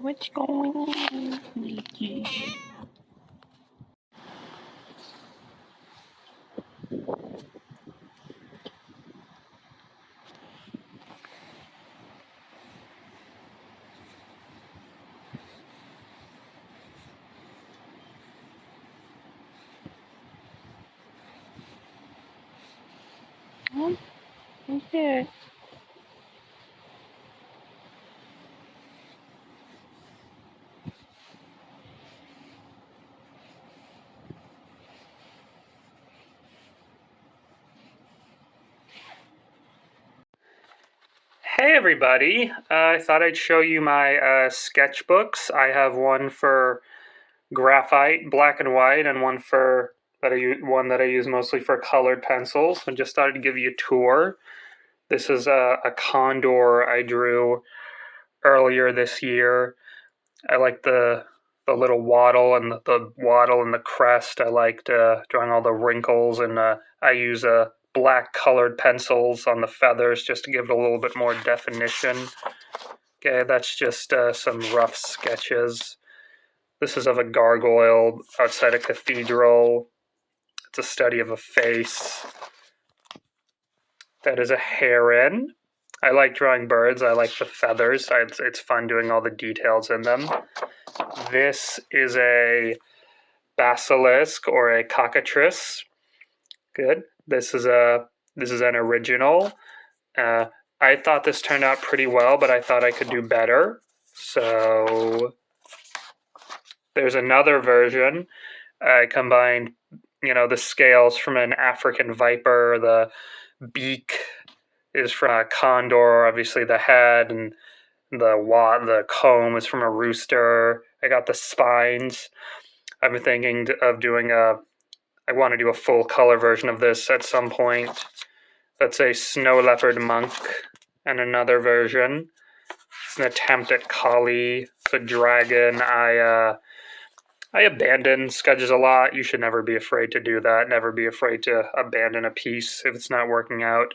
What's going on with you? Huh? Who's there? Hey everybody, I thought I'd show you my sketchbooks. I have one for graphite, black and white, and one that I use mostly for colored pencils. I just thought I'd give you a tour. This is a condor I drew earlier this year. I like the little waddle and the waddle and the crest. I liked drawing all the wrinkles, and I use black colored pencils on the feathers just to give it a little bit more definition. Okay, that's just some rough sketches. This is of a gargoyle outside a cathedral. It's a study of a face. That is a heron. I like drawing birds. I like the feathers. It's fun doing all the details in them. This is a basilisk or a cockatrice. Good. This is an original. I thought this turned out pretty well, but I thought I could do better. So there's another version. I combined, the scales from an African viper. The beak is from a condor. Obviously, the head and the comb is from a rooster. I got the spines. I've been thinking of doing I want to do a full color version of this at some point. That's a snow leopard monk, and another version. It's an attempt at Kali. It's a dragon. I abandon sketches a lot. You should never be afraid to do that. Never be afraid to abandon a piece if it's not working out.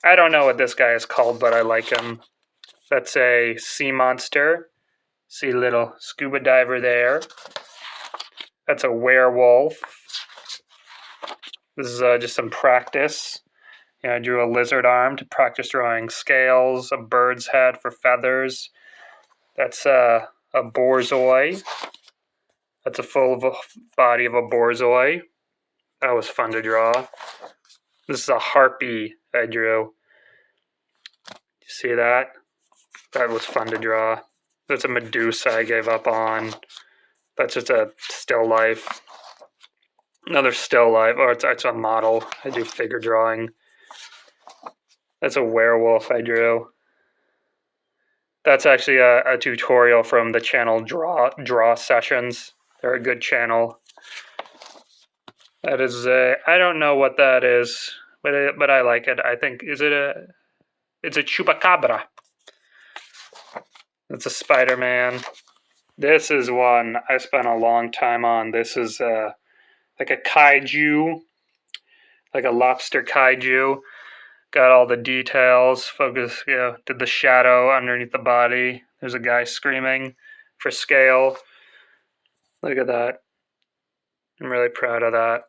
I don't know what this guy is called, but I like him. That's a sea monster. See a little scuba diver there. That's a werewolf. This is just some practice. I drew a lizard arm to practice drawing scales, a bird's head for feathers. That's a borzoi. That's a full body of a borzoi. That was fun to draw. This is a harpy I drew. You see that? That was fun to draw. That's a Medusa I gave up on. That's just a still life. Another still life, or it's a model. I do figure drawing. That's a werewolf I drew. That's actually a tutorial from the channel Draw Sessions. They're a good channel. That is I don't know what that is, but I like it. I think it's a chupacabra. It's a Spider-Man. This is one I spent a long time on. This is like a kaiju, like a lobster kaiju. Got all the details. Focus, did the shadow underneath the body. There's a guy screaming for scale. Look at that. I'm really proud of that.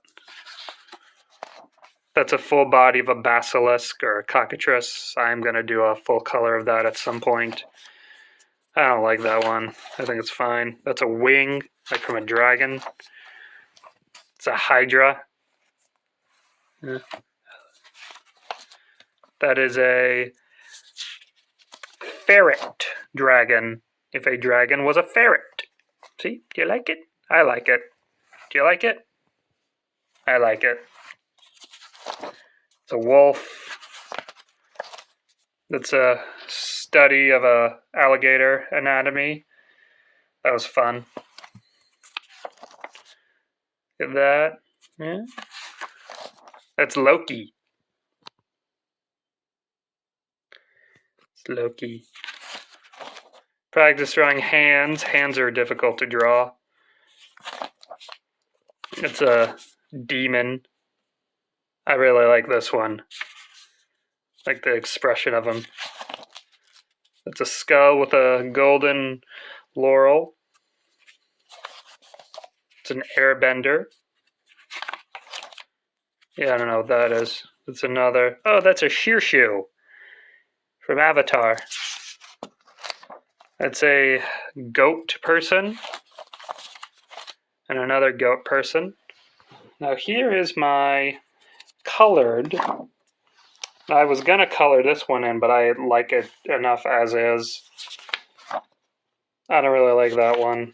That's a full body of a basilisk or a cockatrice. I'm going to do a full color of that at some point. I don't like that one. I think it's fine. That's a wing, like from a dragon. It's a hydra. Yeah. That is a ferret dragon. If a dragon was a ferret. See? Do you like it? I like it. Do you like it? I like it. It's a wolf. That's a study of a alligator anatomy. That was fun. Look at that. Yeah. That's Loki. It's Loki. Practice drawing hands. Hands are difficult to draw. It's a demon. I really like this one. Like the expression of him. It's a skull with a golden laurel. It's an airbender. Yeah, I don't know what that is. It's another. Oh, that's a Shirshu from Avatar. It's a goat person and another goat person. Now here is my colored. I was gonna color this one in, but I like it enough as is. I don't really like that one.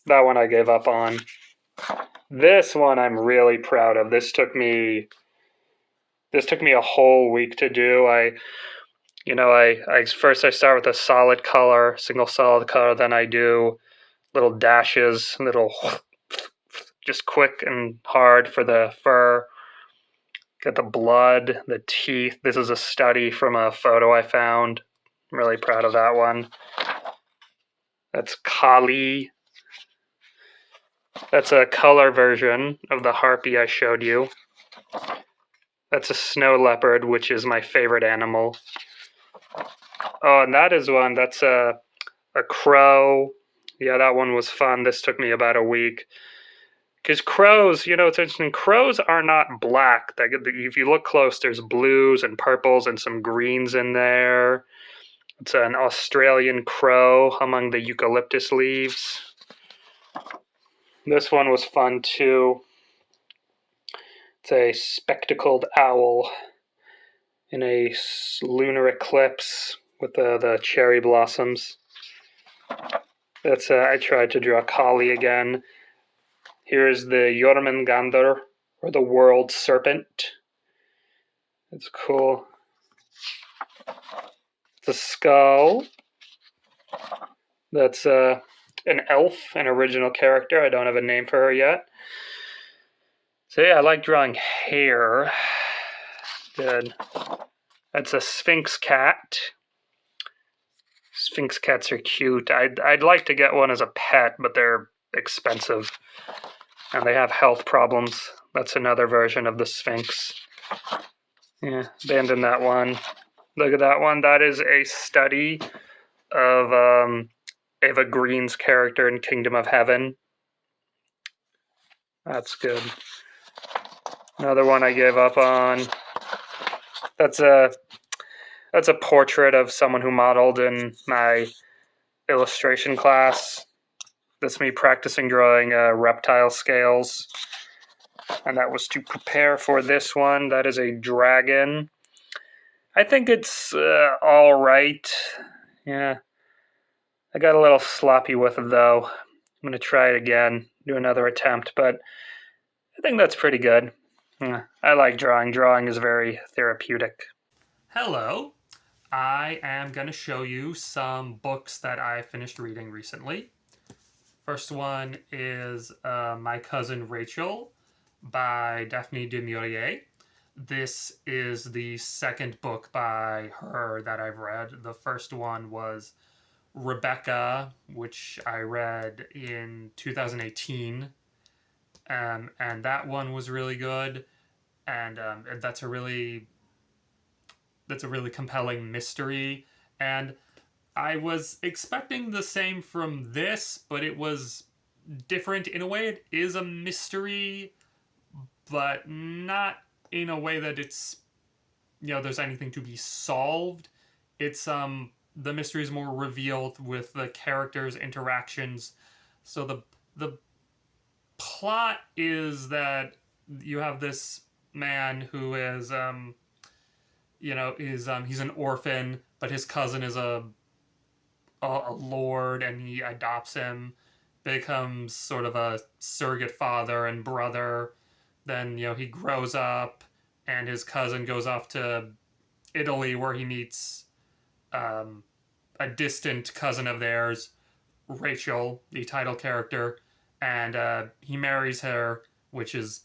That one I gave up on. This one I'm really proud of. This took me a whole week to do. I first I start with a solid color, single solid color, then I do little dashes, little just quick and hard for the fur. Get the blood, the teeth. This is a study from a photo I found. I'm really proud of that one. That's Kali. That's a color version of the harpy I showed you. That's a snow leopard, which is my favorite animal. Oh, and that is one. That's a crow. Yeah, that one was fun. This took me about a week. Because crows, it's interesting. Crows are not black. If you look close, there's blues and purples and some greens in there. It's an Australian crow among the eucalyptus leaves. This one was fun too. It's a spectacled owl in a lunar eclipse with the cherry blossoms. I tried to draw Kali again. Here's the Jormungandr, or the world serpent. It's cool. It's a skull. That's an elf, an original character. I don't have a name for her yet. So yeah, I like drawing hair. Good. That's a Sphinx cat. Sphinx cats are cute. I'd like to get one as a pet, but they're expensive. And they have health problems. That's another version of the Sphinx. Yeah, abandon that one. Look at that one. That is a study of Eva Green's character in Kingdom of Heaven. That's good. Another one I gave up on. That's a portrait of someone who modeled in my illustration class. That's me practicing drawing reptile scales. And that was to prepare for this one. That is a dragon. I think it's all right. Yeah. I got a little sloppy with it, though. I'm going to try it again, do another attempt, but I think that's pretty good. Yeah, I like drawing. Drawing is very therapeutic. Hello. I am going to show you some books that I finished reading recently. First one is My Cousin Rachel by Daphne du Maurier. This is the second book by her that I've read. The first one was Rebecca, which I read in 2018. And that one was really good. And that's a really compelling mystery. And I was expecting the same from this, but it was different. In a way, it is a mystery, but not in a way that it's, there's anything to be solved. It's, the mystery is more revealed with the characters' interactions. So the plot is that you have this man who is, he's an orphan, but his cousin is a lord, and he adopts him, becomes sort of a surrogate father and brother. Then, he grows up, and his cousin goes off to Italy, where he meets a distant cousin of theirs, Rachel, the title character, and he marries her, which is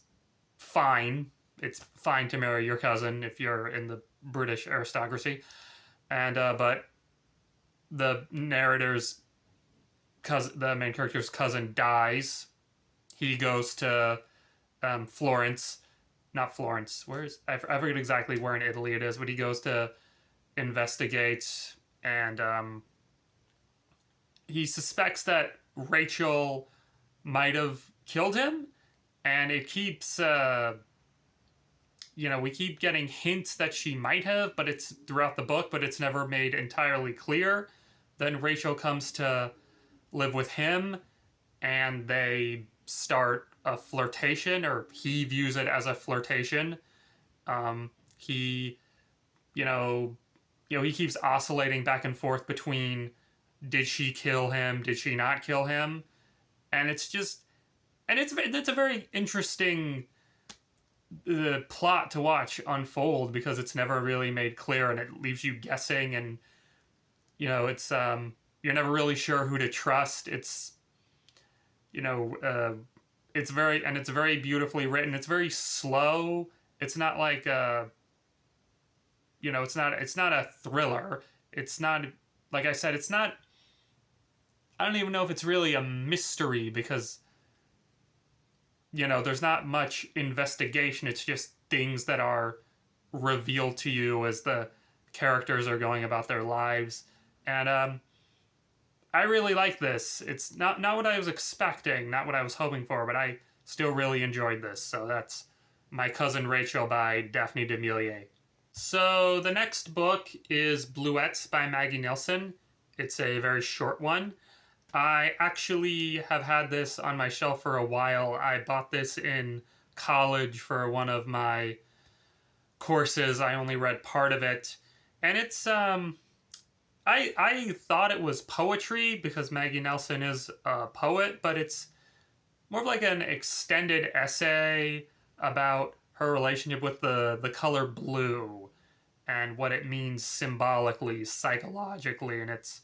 fine. It's fine to marry your cousin if you're in the British aristocracy. And but the narrator's cousin, the main character's cousin, dies. He goes to Florence. Not Florence. I forget exactly where in Italy it is, but he goes to investigate and he suspects that Rachel might have killed him, and it keeps we keep getting hints that she might have, but it's throughout the book, but it's never made entirely clear. Then Rachel comes to live with him, and they start a flirtation, or he views it as a flirtation. He, you know, he keeps oscillating back and forth between did she kill him, did she not kill him, and it's just, and it's a very interesting plot to watch unfold because it's never really made clear and it leaves you guessing, and it's you're never really sure who to trust. It's you know it's very beautifully written. It's very slow. It's not like it's not a thriller. It's not, like I said, it's not, I don't even know if it's really a mystery because there's not much investigation. It's just things that are revealed to you as the characters are going about their lives. And I really like this. It's not what I was expecting, not what I was hoping for, but I still really enjoyed this. So that's My Cousin Rachel by Daphne du Maurier. So the next book is Bluets by Maggie Nelson. It's a very short one. I actually have had this on my shelf for a while. I bought this in college for one of my courses. I only read part of it. And it's I thought it was poetry because Maggie Nelson is a poet, but it's more of like an extended essay about her relationship with the color blue and what it means symbolically, psychologically, and it's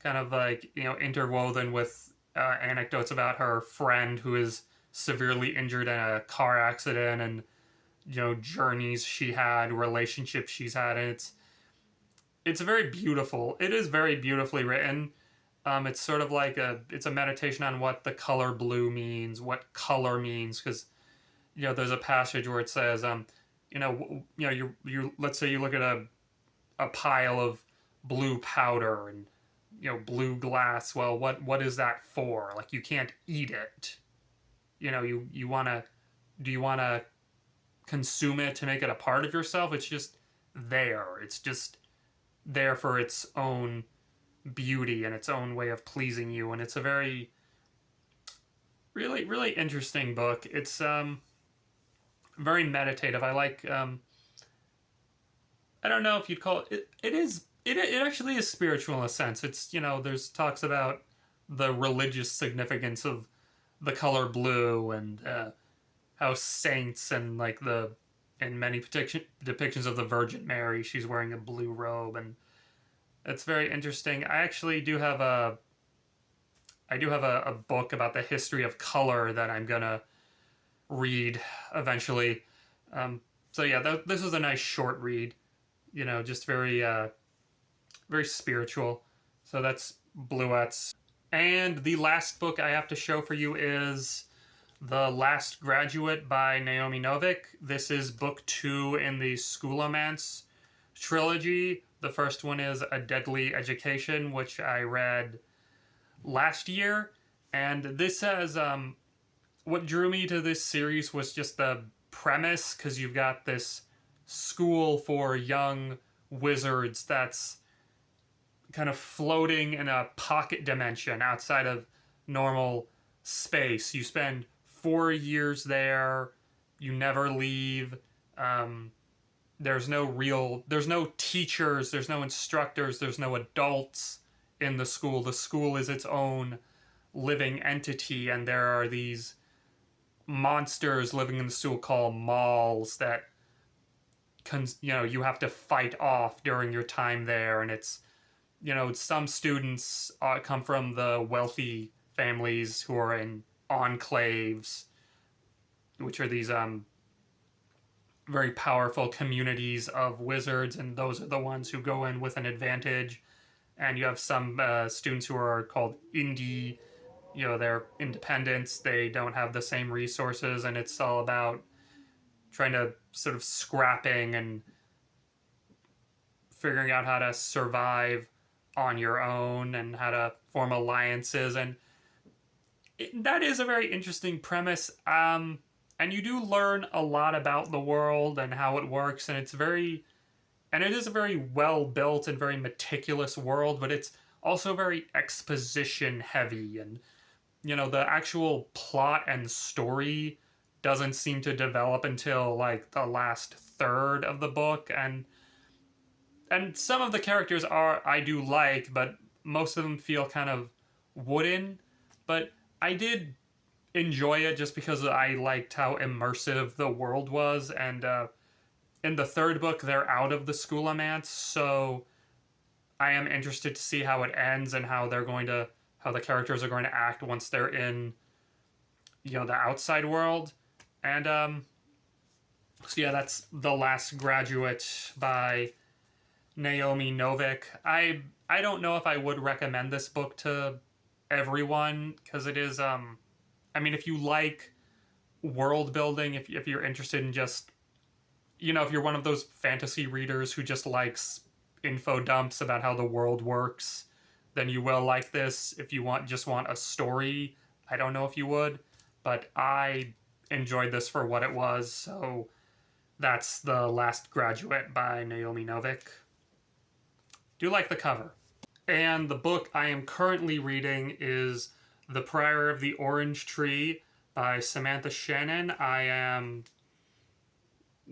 kind of like interwoven with anecdotes about her friend who is severely injured in a car accident, and journeys she had, relationships she's had, and it's very beautiful. It is very beautifully written. It's sort of like it's a meditation on what the color blue means, what color means, because there's a passage where it says you let's say you look at a pile of blue powder and blue glass. Well, what is that for? Like, you can't eat it. You want to, do you want to consume it to make it a part of yourself? It's just there. It's just there for its own beauty and its own way of pleasing you, and it's a very really really interesting book. It's very meditative. I like I don't know if you'd call it actually is spiritual in a sense. It's there's talks about the religious significance of the color blue, and how saints and like in many depictions of the Virgin Mary, she's wearing a blue robe, and it's very interesting. I actually do have a book about the history of color that I'm gonna read eventually. So yeah, this was a nice short read. Just very very spiritual. So that's Bluets. And the last book I have to show for you is The Last Graduate by Naomi Novik. This is book 2 in the Schoolomance trilogy. The first one is A Deadly Education, which I read last year. And this has, what drew me to this series was just the premise, because you've got this school for young wizards that's kind of floating in a pocket dimension outside of normal space. You spend 4 years there. You never leave. There's no teachers. There's no instructors. There's no adults in the school. The school is its own living entity, and there are these monsters living in the school called malls that you have to fight off during your time there. And it's some students come from the wealthy families who are in enclaves, which are these very powerful communities of wizards, and those are the ones who go in with an advantage. And you have some students who are called indie. They're independents. They don't have the same resources, and it's all about trying to sort of scrapping and figuring out how to survive on your own and how to form alliances, and that is a very interesting premise. And you do learn a lot about the world and how it works, and it is a very well built and very meticulous world, but it's also very exposition heavy, and the actual plot and story doesn't seem to develop until like the last third of the book, and some of the characters are I do like, but most of them feel kind of wooden. But I did enjoy it just because I liked how immersive the world was, and in the third book they're out of the school of Mance, so I am interested to see how it ends and how the characters are going to act once they're in the outside world. And so yeah, that's The Last Graduate by Naomi Novik. I don't know if I would recommend this book to everyone, because it is I mean, if you like world building, if you're interested in just if you're one of those fantasy readers who just likes info dumps about how the world works, then you will like this. If you want a story, I don't know if you would, but I enjoyed this for what it was. So that's The Last Graduate by Naomi Novik. Do you like the cover? And the book I am currently reading is The Priory of the Orange Tree by Samantha Shannon. I am,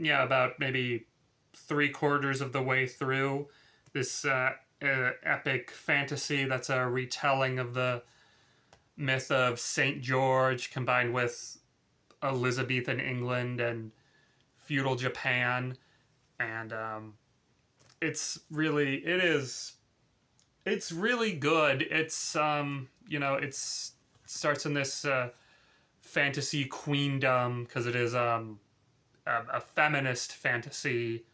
about maybe 3/4 of the way through this epic fantasy that's a retelling of the myth of St. George combined with Elizabethan England and feudal Japan. And it's really good. It starts in this fantasy queendom, because it is a feminist fantasy,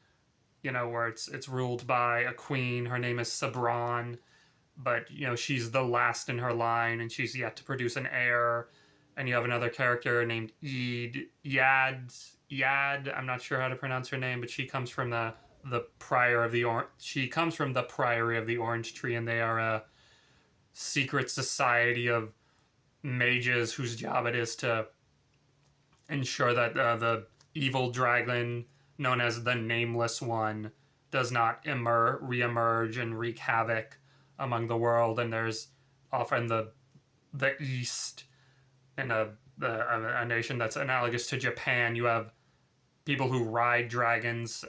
where it's ruled by a queen. Her name is Sabran, but she's the last in her line, and she's yet to produce an heir. And you have another character named Yad. I'm not sure how to pronounce her name, but she comes from the she comes from the Priory of the Orange Tree, and they are a secret society of mages whose job it is to ensure that the evil dragon known as the Nameless One does not reemerge and wreak havoc among the world. And there's often the East, in a nation that's analogous to Japan. You have people who ride dragons.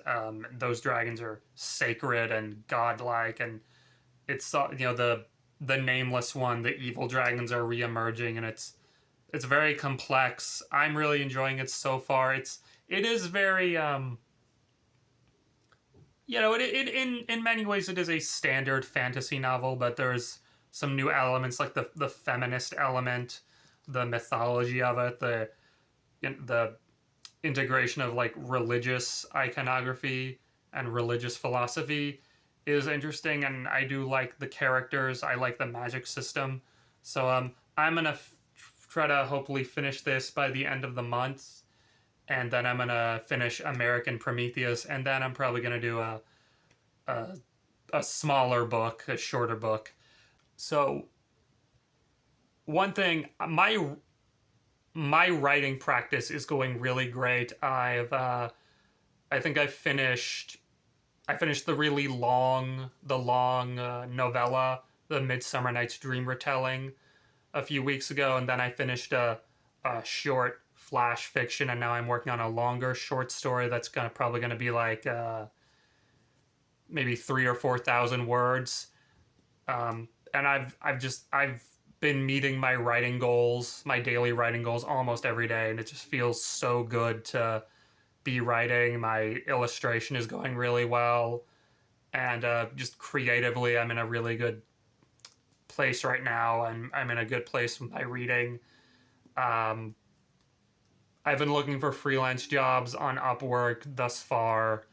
Those dragons are sacred and godlike, and it's the Nameless One, the evil dragons are reemerging, and it's very complex. I'm really enjoying it so far. It is very in many ways it is a standard fantasy novel, but there's some new elements like the feminist element, the mythology of it, the integration of like religious iconography and religious philosophy is interesting, and I do like the characters. I like the magic system. So I'm gonna try to hopefully finish this by the end of the month, and then I'm gonna finish American Prometheus, and then I'm probably gonna do a smaller book, a shorter book. So one thing, my writing practice is going really great. I think I finished the long novella, the Midsummer Night's Dream retelling, a few weeks ago, and then I finished a short flash fiction, and now I'm working on a longer short story that's probably gonna be like maybe 3 or 4 thousand words. And I've been meeting my writing goals, my daily writing goals, almost every day, and it just feels so good to be writing. My illustration is going really well, and just creatively, I'm in a really good place right now. I'm in a good place with my reading. Um, I've been looking for freelance jobs on Upwork thus far.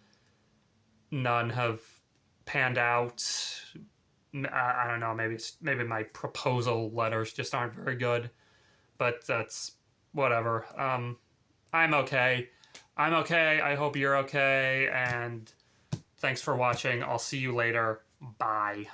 None have panned out. I don't know. Maybe my proposal letters just aren't very good, but that's whatever. I'm okay. I'm okay. I hope you're okay. And thanks for watching. I'll see you later. Bye.